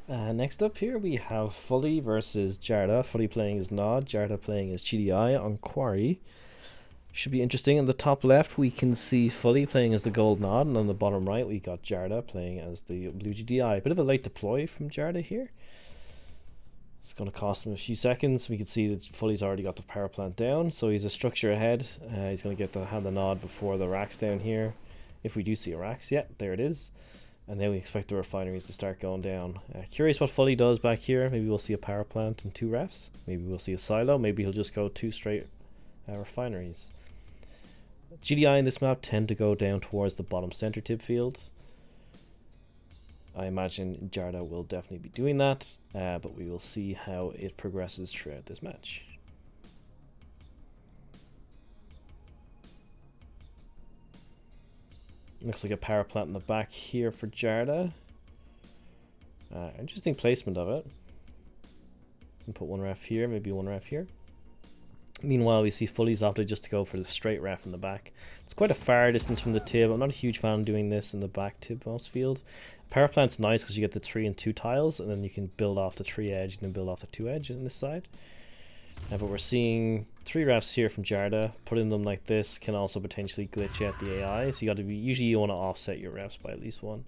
Next up here we have Fully versus Jarda. Fully playing as Nod, Jarda playing as GDI on Quarry. Should be interesting. On the top left we can see Fully playing as the gold Nod, and on the bottom right we got Jarda playing as the blue GDI. Bit of a late deploy from Jarda here. It's going to cost him a few seconds. We can see that Fully's already got the power plant down, so he's a structure ahead. He's going to get have the Nod before the racks down here. If we do see a racks, yeah, there it is. And then we expect the refineries to start going down. Curious what Fully does back here. Maybe we'll see a power plant and 2 refs. Maybe we'll see a silo. Maybe he'll just go 2 straight refineries. GDI in this map tend to go down towards the bottom center tip field. I imagine Jarda will definitely be doing that, but we will see how it progresses throughout this match. Looks like a power plant in the back here for Jarda. Interesting placement of it. And put 1 ref here, maybe 1 ref here. Meanwhile, we see Fully's opted just to go for the straight ref in the back. It's quite a far distance from the tib. I'm not a huge fan of doing this in the back tib most field. Power plant's nice because you get the 3 and 2 tiles, and then you can build off the 3 edge and then build off the 2 edge on this side. But we're seeing 3 refs here from Jarda. Putting them like this can also potentially glitch out the AI, so you got to be, usually you want to offset your refs by at least 1.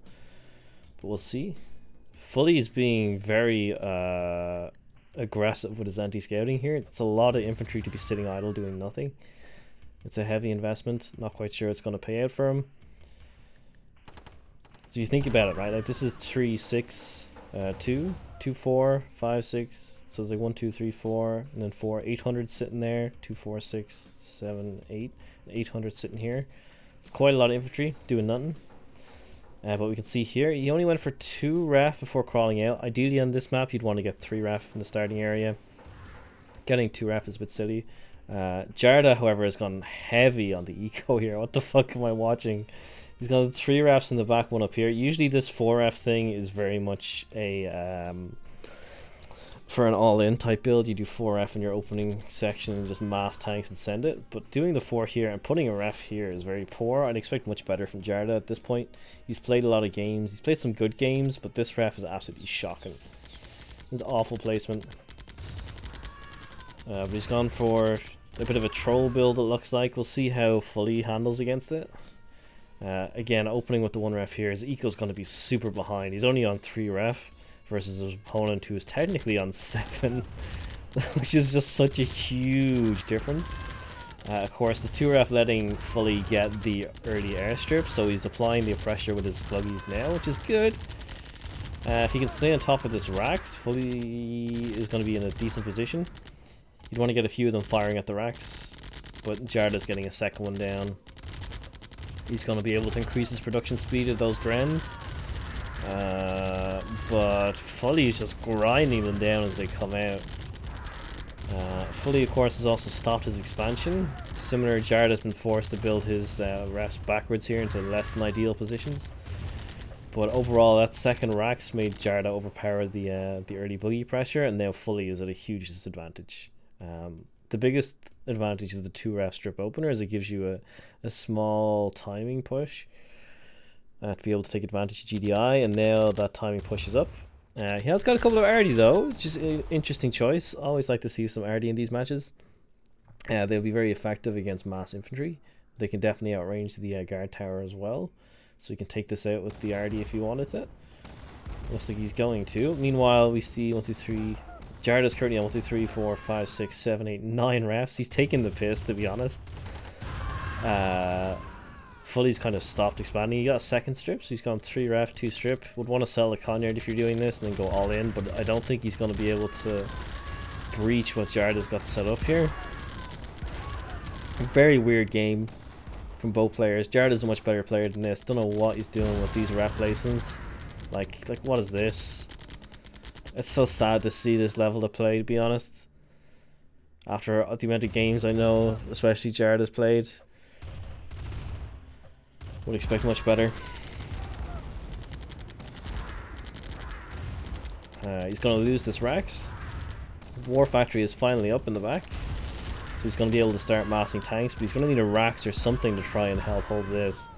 But we'll see. Fully is being very aggressive with his anti-scouting here. It's a lot of infantry to be sitting idle doing nothing. It's a heavy investment. Not quite sure it's going to pay out for him. So you think about it, right? Like this is 3, 6, 2, 2, 4, 5, 6. So it's like 1, 2, 3, 4, and then 4, 800 sitting there. 2, 4, 6, 7, 8, 800 sitting here. It's quite a lot of infantry doing nothing. But we can see here, he only went for 2 ref before crawling out. Ideally on this map, you'd want to get 3 ref in the starting area. Getting 2 ref is a bit silly. Jarda, however, has gone heavy on the eco here. What the fuck am I watching? He's got 3 refs in the back, 1 up here. Usually this 4 ref thing is very much a... for an all-in type build, you do 4 ref in your opening section and just mass tanks and send it. But doing the 4 here and putting a ref here is very poor. I'd expect much better from Jarda at this point. He's played a lot of games. He's played some good games, but this ref is absolutely shocking. It's awful placement. But he's gone for a bit of a troll build, it looks like. We'll see how Fully handles against it. Again, opening with the 1 ref here, his eco's going to be super behind. He's only on 3 ref. Versus his opponent who is technically on 7, which is just such a huge difference. Of course, the 2 ref letting Fully get the early airstrip, so he's applying the pressure with his pluggies now, which is good. If he can stay on top of this racks, Fully is going to be in a decent position. You'd want to get a few of them firing at the racks, but Jarda's getting a second one down. He's going to be able to increase his production speed of those Grens. But Fully is just grinding them down as they come out. Fully, of course, has also stopped his expansion. Similar, Jarda has been forced to build his refs backwards here into less than ideal positions. But overall, that second racks made Jarda overpower the early boogie pressure, and now Fully is at a huge disadvantage. The biggest advantage of the 2 ref strip opener is it gives you a small timing push. To be able to take advantage of GDI, and now that timing pushes up. He has got a couple of RD though, which is an interesting choice. Always like to see some RD in these matches. They'll be very effective against mass infantry. They can definitely outrange the guard tower as well, so you can take this out with the RD if you wanted to. Looks like he's going to. Meanwhile, we see 1, 2, 3. Jarda's currently on 1, 2, 3, 4, 5, 6, 7, 8, 9 refs. He's taking the piss, to be honest. Fully's kind of stopped expanding. He got a second strip, so he's gone 3 ref, 2 strip. Would want to sell the Conyard if you're doing this and then go all in, but I don't think he's going to be able to breach what Jarda's got set up here. A very weird game from both players. Jarda's a much better player than this. Don't know what he's doing with these ref placements. Like what is this? It's so sad to see this level of play, to be honest. After the amount of games I know, especially Jarda's played. Would expect much better. He's going to lose this Rax. War Factory is finally up in the back. So he's going to be able to start massing tanks, but he's going to need a Rax or something to try and help hold this.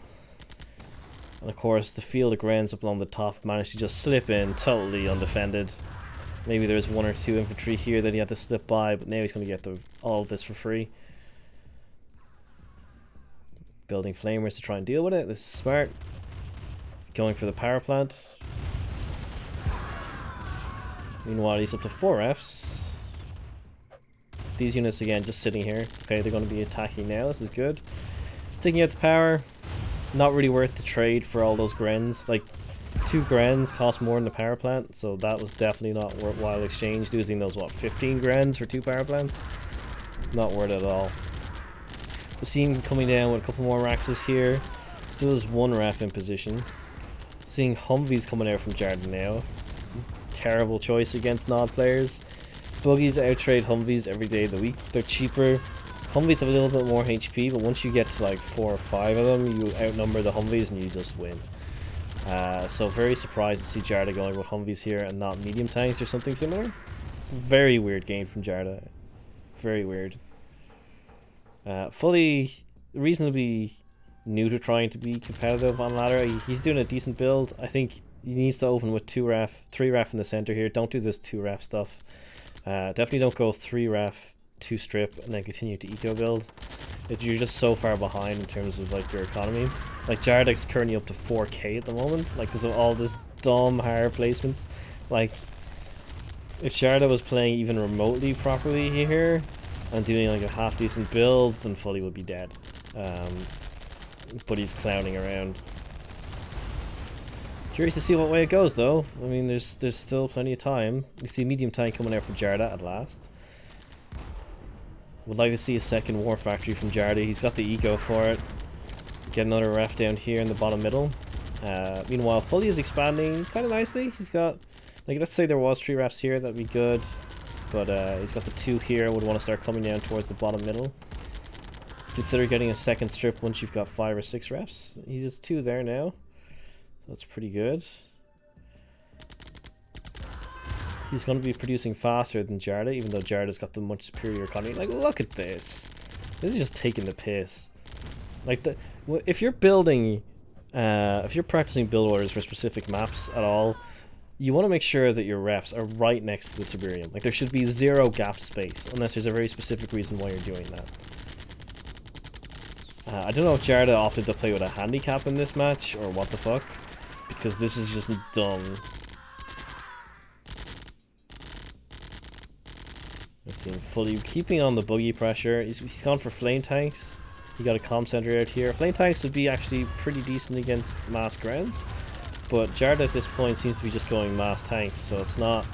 And of course, the field of Grens up along the top managed to just slip in totally undefended. Maybe there's 1 or 2 infantry here that he had to slip by, but now he's going to get all of this for free. Building flamers to try and deal with it. This is smart. He's going for the power plant. Meanwhile, he's up to 4 Fs. These units again just sitting here. Okay, they're going to be attacking now. This is good. Taking out the power. Not really worth the trade for all those Grens. Like, 2 Grens cost more than the power plant, so that was definitely not worthwhile exchange. Losing those, what, 15 Grens for 2 power plants? It's not worth it at all. We see him coming down with a couple more Raxes here. Still has 1 ref in position. Seeing Humvees coming out from Jarda now. Terrible choice against Nod players. Buggies outtrade Humvees every day of the week. They're cheaper. Humvees have a little bit more HP, but once you get to like 4 or 5 of them, you outnumber the Humvees and you just win. So very surprised to see Jarda going with Humvees here and not medium tanks or something similar. Very weird game from Jarda. Very weird. Fully reasonably new to trying to be competitive on ladder. He's doing a decent build. I think he needs to open with 2 ref, 3 ref in the center here. Don't do this 2 ref stuff. Definitely don't go 3 ref, 2 strip, and then continue to eco build. You're just so far behind in terms of like your economy. Like Jarda's currently up to 4k at the moment, like because of all this dumb higher placements. Like if Jarda was playing even remotely properly here and doing like a half decent build, then Fully would be dead. But he's clowning around. Curious to see what way it goes though. I mean, there's still plenty of time. We see medium tank coming out for Jarda at last. Would like to see a second war factory from Jarda. He's got the eco for it. Get another ref down here in the bottom middle. Meanwhile, Fully is expanding kind of nicely. He's got, like, let's say there was 3 refs here, that'd be good. But he's got the 2 here. Would want to start coming down towards the bottom middle. Consider getting a second strip once you've got 5 or 6 refs. He has 2 there now. That's pretty good. He's going to be producing faster than Jarda, even though Jarda's got the much superior economy. Like, look at this. This is just taking the piss. Like, if you're building, if you're practicing build orders for specific maps at all, you want to make sure that your refs are right next to the Tiberium. Like, there should be 0 gap space, unless there's a very specific reason why you're doing that. I don't know if Jarda opted to play with a handicap in this match, or what the fuck, because this is just dumb. Let's see him Fully keeping on the buggy pressure. He's gone for flame tanks. He got a comm center out here. Flame tanks would be actually pretty decent against mass Grens, but Jarda at this point seems to be just going mass tanks, so it's not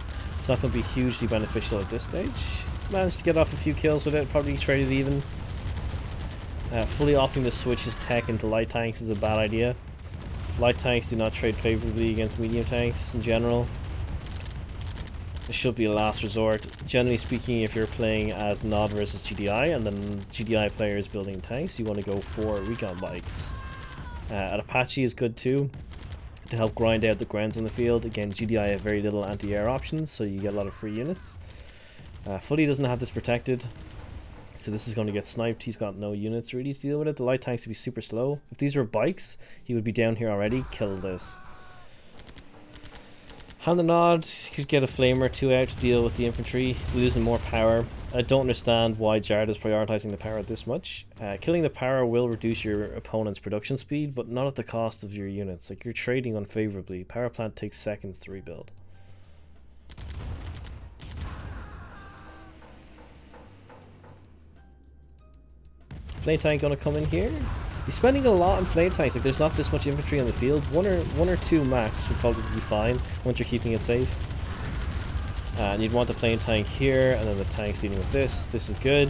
going to be hugely beneficial at this stage. He's managed to get off a few kills with it, probably traded even. Fully opting to switch his tech into light tanks is a bad idea. Light tanks do not trade favorably against medium tanks in general. It should be a last resort. Generally speaking, if you're playing as Nod versus GDI and then GDI players building tanks, you want to go for recon bikes. An Apache is good too, to help grind out the Grens on the field. Again, GDI have very little anti-air options, so you get a lot of free units. Fully doesn't have this protected, so this is going to get sniped. He's got no units really to deal with it. The light tanks would be super slow. If these were bikes, he would be down here already. Kill this. Hand the Nod could get a flame or 2 out to deal with the infantry. He's losing more power. I don't understand why Jarda's prioritizing the power this much. Killing the power will reduce your opponent's production speed, but not at the cost of your units. Like, you're trading unfavorably. Power plant takes seconds to rebuild. Flame tank gonna come in here. He's spending a lot on flame tanks. Like, there's not this much infantry on the field. One or two max would probably be fine once you're keeping it safe. And you'd want the flame tank here, and then the tanks dealing with this. This is good.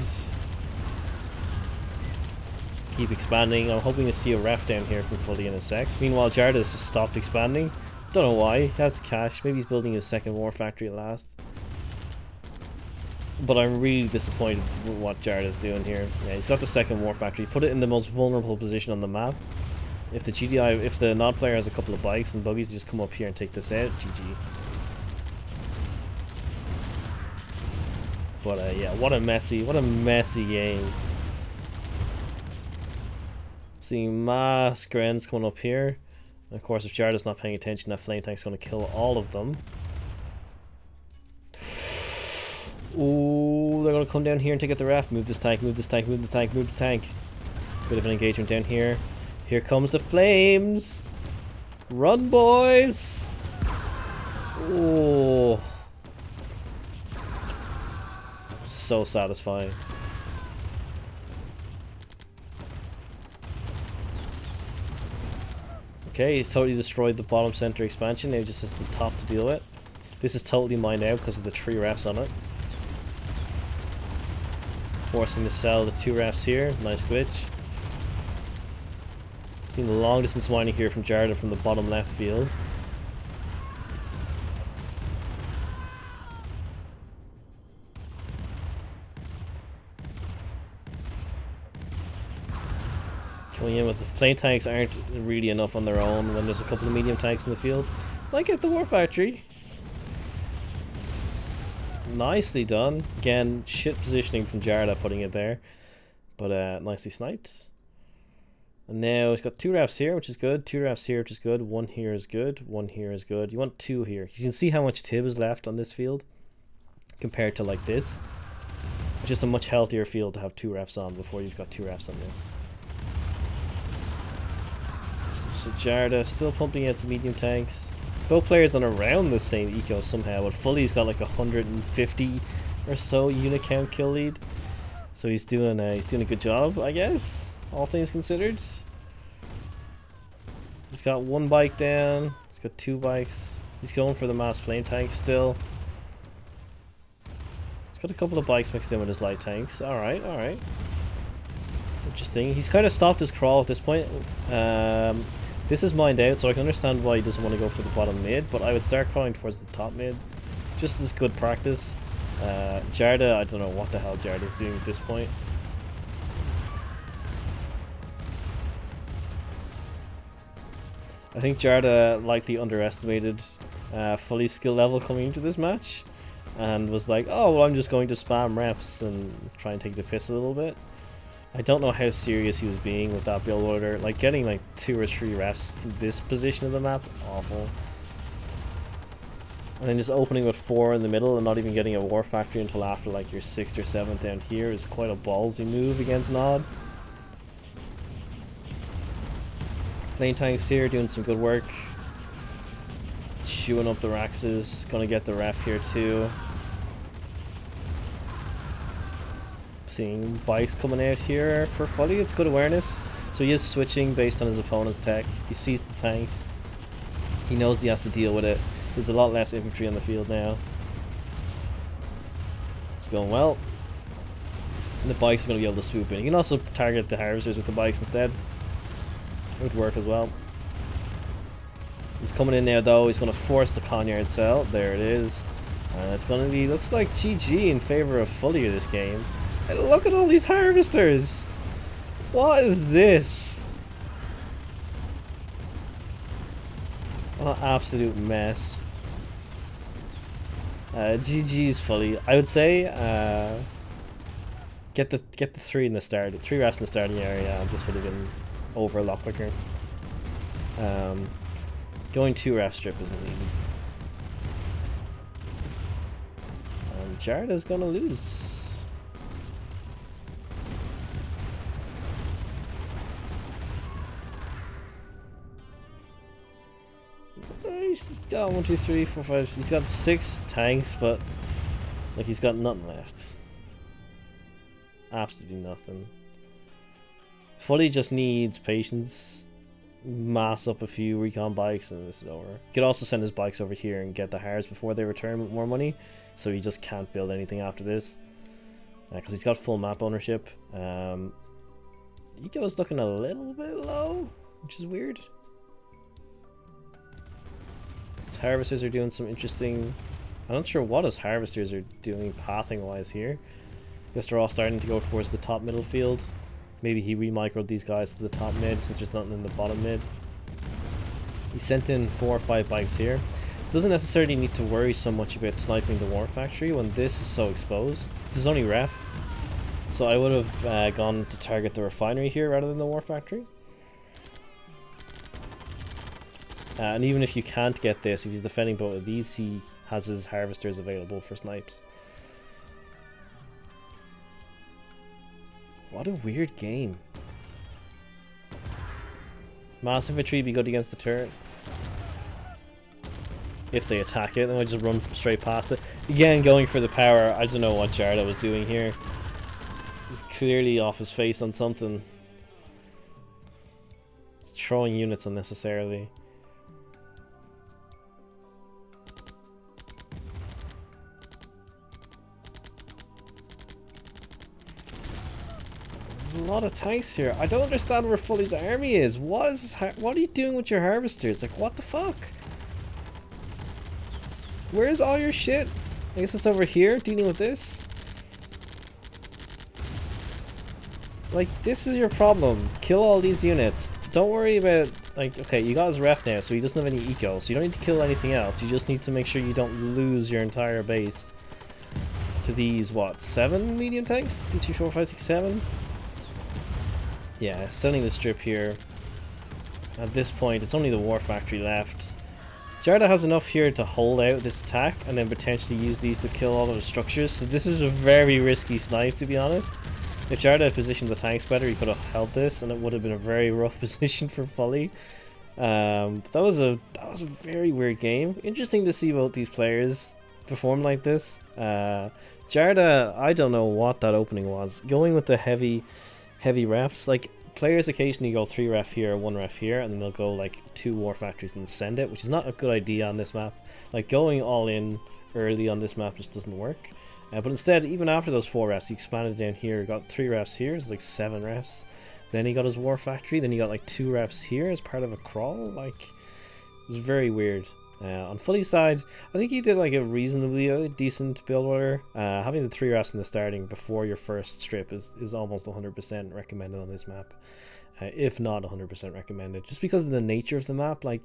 Keep expanding. I'm hoping to see a ref down here from Fully in a sec. Meanwhile, Jarda has just stopped expanding. Don't know why. He has the cash. Maybe he's building his second war factory at last. But I'm really disappointed with what Jarda's doing here. Yeah, he's got the second war factory. Put it in the most vulnerable position on the map. If the Nod player has a couple of bikes and buggies, just come up here and take this out. GG. But yeah, what a messy game. Seeing mass Grens coming up here. And of course, if Jarda's not paying attention, that flame tank's going to kill all of them. Ooh, they're going to come down here and take out the ref. Move this tank, move this tank, move the tank, move the tank. Bit of an engagement down here. Here comes the flames. Run, boys. Oh, so satisfying. Okay, he's totally destroyed the bottom center expansion. Now he just has the top to deal with. This is totally mined out because of the 3 refs on it. Forcing to sell the 2 refs here. Nice glitch. Seeing the long distance mining here from Jarda from the bottom left field. Coming in with the flame tanks aren't really enough on their own when there's a couple of medium tanks in the field. Like at the War Factory. Nicely done. Again, shit positioning from Jarda putting it there. But nicely sniped. And now he's got 2 refs here, which is good. 2 refs here, which is good. 1 here is good. 1 here is good. You want 2 here. You can see how much Tib is left on this field compared to like this. It's just a much healthier field to have 2 refs on before you've got 2 refs on this. So Jarda still pumping out the medium tanks. Both players on around the same eco somehow, but Fully's got like 150 or so unit count kill lead. So he's doing a good job, I guess, all things considered. He's got 1 bike down. He's got 2 bikes. He's going for the mass flame tanks still. He's got a couple of bikes mixed in with his light tanks. Alright, alright. Interesting. He's kind of stopped his crawl at this point. This is mined out, so I can understand why he doesn't want to go for the bottom mid, but I would start crawling towards the top mid. Just as good practice. Jarda, I don't know what the hell Jarda's doing at this point. I think Jarda likely underestimated Fully's skill level coming into this match, and was like, oh, well, I'm just going to spam reps and try and take the piss a little bit. I don't know how serious he was being with that build order. Like, getting like 2 or 3 refs in this position of the map, awful. And then just opening with 4 in the middle and not even getting a War Factory until after like your 6th or 7th down here is quite a ballsy move against Nod. Flame tanks here doing some good work. Chewing up the Raxes. Gonna get the ref here too. Seeing bikes coming out here for Fully. It's good awareness. So he is switching based on his opponent's tech. He sees the tanks. He knows he has to deal with it. There's a lot less infantry on the field now. It's going well. And the bikes are going to be able to swoop in. You can also target the harvesters with the bikes instead. It would work as well. He's coming in now though. He's going to force the Conyard cell. There it is. And it's going to be, looks like GG in favor of Fully this game. And look at all these harvesters! What is this? What an absolute mess. GG's Fully. I would say get the 3 in the start, 3 refs in the starting area. This would have been over a lot quicker. Going 2 ref strip isn't needed. And Jarda's gonna lose. He's got 1, 2, 3, 4, 5. He's got 6 tanks, but like he's got nothing left. Absolutely nothing. Fully just needs patience. Mass up a few recon bikes and this is over. He could also send his bikes over here and get the hards before they return with more money. So he just can't build anything after this. Because he's got full map ownership. Eco's looking a little bit low, which is weird. His harvesters are doing some interesting... I'm not sure what his harvesters are doing pathing wise here. I guess they're all starting to go towards the top middle field. Maybe he remicroed these guys to the top mid since there's nothing in the bottom mid. He sent in 4 or 5 bikes here. Doesn't necessarily need to worry so much about sniping the War Factory when this is so exposed. This is only ref. So I would have gone to target the refinery here rather than the War Factory. And even if you can't get this, if he's defending both of these, he has his harvesters available for snipes. What a weird game. Mass infantry be good against the turret. If they attack it, then I just run straight past it. Again, going for the power. I don't know what Jarda was doing here. He's clearly off his face on something. He's throwing units unnecessarily. There's a lot of tanks here. I don't understand where Fully's army is. What are you doing with your harvesters? Like, what the fuck? Where's all your shit? I guess it's over here, dealing with this. Like, this is your problem. Kill all these units. Don't worry about, like, okay, you got his ref now, so he doesn't have any eco, so you don't need to kill anything else. You just need to make sure you don't lose your entire base to these, what, 7 medium tanks? 2, 3, 4, 5, 6, 7? Yeah, selling the strip here. At this point, it's only the war factory left. Jarda has enough here to hold out this attack and then potentially use these to kill all of the structures. So this is a very risky snipe, to be honest. If Jarda had positioned the tanks better, he could have held this, and it would have been a very rough position for Fully. But that was a very weird game. Interesting to see both these players perform like this. Jarda, I don't know what that opening was. Going with the heavy refs, like, players occasionally go 3 ref here, 1 ref here, and then they'll go like 2 war factories and send it, which is not a good idea on this map. Like, going all in early on this map just doesn't work. But instead, even after those 4 refs, he expanded down here, got 3 refs here, it's like 7 refs. Then he got his war factory, then he got like 2 refs here as part of a crawl. Like, it was very weird. On Fully's side, I think he did like a reasonably decent build order. Having the 3 refs in the starting before your first strip is almost 100% recommended on this map. If not 100% recommended. Just because of the nature of the map. Like,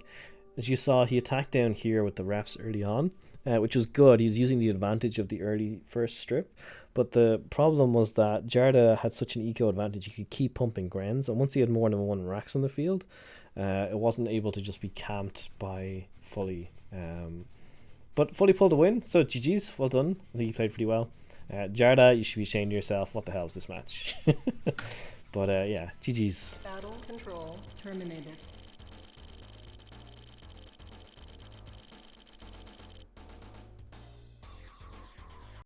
as you saw, he attacked down here with the refs early on, which was good. He was using the advantage of the early first strip. But the problem was that Jarda had such an eco advantage, he could keep pumping Grens. And once he had more than 1 Rax on the field, it wasn't able to just be camped by Fully. But Fully pulled a win, so GG's, well done. I think you played pretty well. Jarda, you should be ashamed of yourself. What the hell is this match? But yeah, GG's. Battle control terminated.